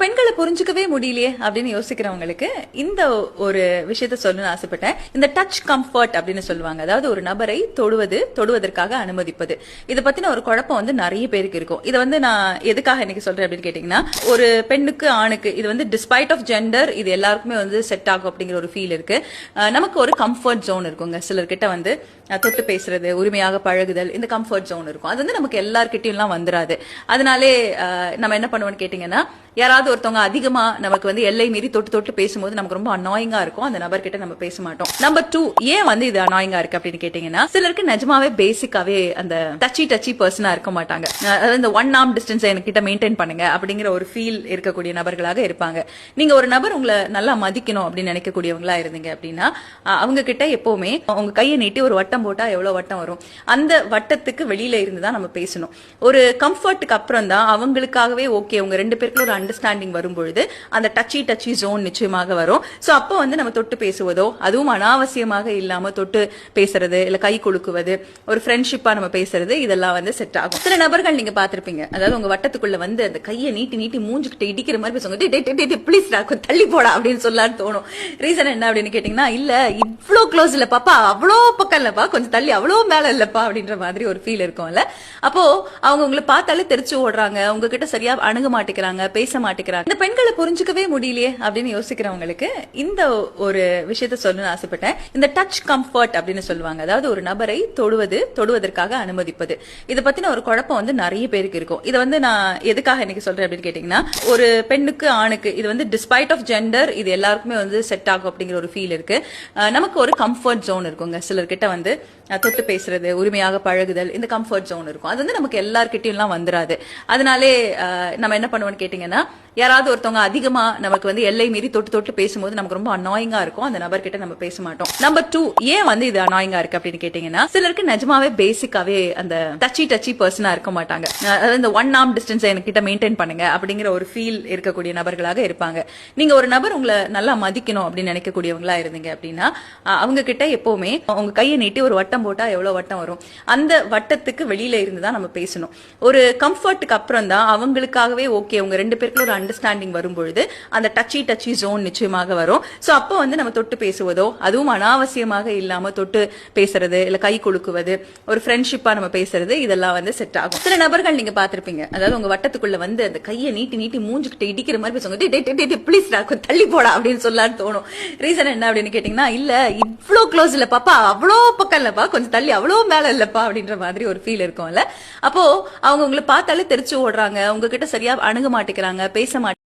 பெண்களை புரிஞ்சுக்கவே முடியலையே அப்படின்னு யோசிக்கிறவங்களுக்கு இந்த ஒரு விஷயத்த சொல்லணும்னு ஆசைப்பட்டேன். இந்த டச் கம்ஃபர்ட் அப்படின்னு சொல்லுவாங்க. அதாவது ஒரு நபரை தொடுவதற்காக அனுமதிப்பது. இதை பத்தின ஒரு குழப்பம் நிறைய பேருக்கு இருக்கும். இதை நான் எதுக்காக இன்னைக்கு சொல்றேன் அப்படின்னு கேட்டீங்கன்னா, ஒரு பெண்ணுக்கு ஆணுக்கு இது டிஸ்பைட் ஆஃப் ஜெண்டர் இது எல்லாருக்குமே செட் ஆகும் அப்படிங்கிற ஒரு ஃபீல் இருக்கு. நமக்கு ஒரு கம்ஃபர்ட் ஜோன் இருக்குங்க. சிலர்கிட்ட தொட்டு பேசுறது, உரிமையாக பழகுதல், இந்த கம்ஃபர்ட் ஜோன் இருக்கும். அது நமக்கு எல்லார்கிட்டயும் வந்துராது. அதனாலே நம்ம என்ன பண்ணுவோம்னு கேட்டீங்கன்னா, யாராவது ஒருத்தவங்க அதிகமா நமக்கு எல்லை மீறி தொட்டு பேசும்போது நமக்கு ரொம்ப அனாயிங்கா இருக்கும். அந்த நபர்கிட்ட நம்ம பேச மாட்டோம். நம்பர் 2 ஏன் இது அனாயிங்கா இருக்கு அப்படின்னு கேட்டீங்கன்னா, சிலருக்கு நிஜமாவே பேசிக்காவே அந்த டச்சி பர்சனா இருக்க மாட்டாங்க. அதாவது இந்த 1 arm distance என்கிட்ட மெயின்டைன் பண்ணுங்க அப்படிங்கிற ஒரு ஃபீல் இருக்கக்கூடிய நபர்களாக இருப்பாங்க. நீங்க ஒரு நபர் உங்களை நல்லா மதிக்கணும் அப்படின்னு நினைக்கக்கூடியவங்களா இருந்தீங்க அப்படின்னா, அவங்க கிட்ட எப்பவுமே உங்க கையை நீட்டி ஒரு வட்டம் போட்டா எவ்வளவு வட்டம் வரும், அந்த வட்டத்துக்கு வெளியில இருந்துதான் நம்ம பேசணும். ஒரு கம்ஃபர்ட்டுக்கு அப்புறம் தான் அவங்களுக்காகவே ஓகே உங்க 2 பேருக்குள்ள ஒரு அண்டர்ஸ்டாண்டிங் வரும்பொழுது அந்த டச்சி ஜோன் நிச்சயமாக வரும். சோ அப்போ நம்ம தொட்டு பேசுவதோ, அதுவும் அனாவசியமாக இல்லாம தொட்டு பேசுறது, இல்ல கை குலுக்குவது, ஒரு ஃப்ரெண்ட்ஷிப்பா நம்ம பேசுறது, இதெல்லாம் செட் ஆகும். சில நபர்கள் நீங்க பாத்திருப்பீங்க, அதாவது உங்க வட்டத்துக்குள்ள அந்த கையை நீட்டி மூஞ்சுக்கிட்ட இடிக்கிற மாதிரி பேசுவாங்க. ப்ளீஸ் தள்ளி போடா அப்படின்னு சொல்லலான்னு தோணும். ரீசன் என்ன அப்படின்னு கேட்டீங்கன்னா, இல்ல இவ்ளோ க்ளோஸ் இல்ல பாப்பா, அவ்வளோ பக்கம் இல்லப்பா, கொஞ்சம் தள்ளி அவ்வளோ மேல இல்லப்பா அப்படின்ற மாதிரி ஒரு ஃபீல் இருக்கும்ல. அப்போ அவங்க உங்களை பார்த்தாலே தெரிச்சு ஓடுறாங்க, உங்ககிட்ட சரியா அணுக மாட்டேங்கிறாங்க, பேச மாட்டேங்கிறாங்க. இந்த பெண்களை புரிஞ்சுக்கவே முடியலையே அப்படின்னு யோசிக்கிறவங்களுக்கு இந்த ஒரு விஷயத்த சொல்லணும்னு ஆசைப்பட்டேன். இந்த டச் கம்ஃபர்ட் அப்படின்னு சொல்லுவாங்க. அதாவது ஒரு நபரை தொடுவதற்காக அனுமதிப்பது. இதை பத்தின ஒரு குழப்பம் நிறைய பேருக்கு இருக்கும். இதை நான் எதுக்காக இன்னைக்கு சொல்றேன் அப்படின்னு கேட்டீங்கன்னா, ஒரு பெண்ணுக்கு ஆணுக்கு இது டிஸ்பைட் ஆஃப் ஜெண்டர் இது எல்லாருக்குமே செட் ஆகும் அப்படிங்கிற ஒரு ஃபீல் இருக்கு. நமக்கு ஒரு கம்ஃபர்ட் ஜோன் இருக்குங்க. சிலர்கிட்ட தொட்டு பேசுறது, உரிமையாக பழகுதல், இந்த கம்ஃபர்ட் ஜோன் இருக்கும். அது நமக்கு எல்லார்கிட்டயும் வந்துராது. அதனாலே நம்ம என்ன பண்ணுவோம்னு கேட்டீங்கன்னா, யாராவது ஒருத்தவங்க அதிகமா நமக்கு எல்லை மீறி தொட்டு பேசும்போது நமக்கு ரொம்ப அனாயிங்கா இருக்கும். அந்த நபர்கிட்ட நம்ம பேச மாட்டோம். நம்பர் 2 ஏன் இது அனாயிங்கா இருக்கு அப்படின்னு கேட்டீங்கன்னா, சிலருக்கு நிஜமாவே பேசிக்காவே அந்த டச்சி பர்சனா இருக்க மாட்டாங்க. அதாவது இந்த 1 arm distance என்கிட்ட மெயின்டைன் பண்ணுங்க அப்படிங்கிற ஒரு ஃபீல் இருக்கக்கூடிய நபர்களாக இருப்பாங்க. நீங்க ஒரு நபர் உங்களை நல்லா மதிக்கணும் அப்படின்னு நினைக்கக்கூடியவங்களா இருந்தீங்க அப்படின்னா, அவங்க கிட்ட எப்பவுமே உங்க கையை நீட்டி ஒரு வட்டம் போட்டா எவ்வளவு வட்டம் வரும், அந்த வட்டத்துக்கு வெளியில இருந்துதான் நம்ம பேசணும். ஒரு கம்ஃபர்ட்டுக்கு அப்புறம் தான் அவங்களுக்காகவே ஓகே உங்க 2 பேருக்குள்ள ஒரு அண்டர்ஸ்டாண்டிங் வரும்பொழுது அந்த டச்சி ஜோன் நிச்சயமாக வரும். சோ அப்போ நம்ம தொட்டு பேசுவதோ, அதுவும் அனாவசியமாக இல்லாம தொட்டு பேசுறது, இல்ல கை குலுக்குவது, ஒரு ஃப்ரெண்ட்ஷிப்பா நம்ம பேசுறது, இதெல்லாம் செட் ஆகும். சில நபர்கள் நீங்க பாத்திருப்பீங்க, அதாவது உங்க வட்டத்துக்குள்ள அந்த கையை நீட்டி மூஞ்சுக்கிட்ட இடிக்கிற மாதிரி பேசுவாங்க. ப்ளீஸ் தள்ளி போடா அப்படின்னு சொல்லலான்னு தோணும். ரீசன் என்ன அப்படின்னு கேட்டீங்கன்னா, இல்ல இவ்ளோ க்ளோஸ் இல்ல பாப்பா, அவ்வளோ பக்கம் இல்லப்பா, கொஞ்சம் தள்ளி அவ்வளோ மேல இல்லப்பா அப்படின்ற மாதிரி ஒரு ஃபீல் இருக்கும்ல. அப்போ அவங்க உங்களை பார்த்தாலே தெரிச்சு ஓடுறாங்க, உங்ககிட்ட சரியா அணுக மாட்டேங்கிறாங்க, பேச மாட்டேங்கிறாங்க.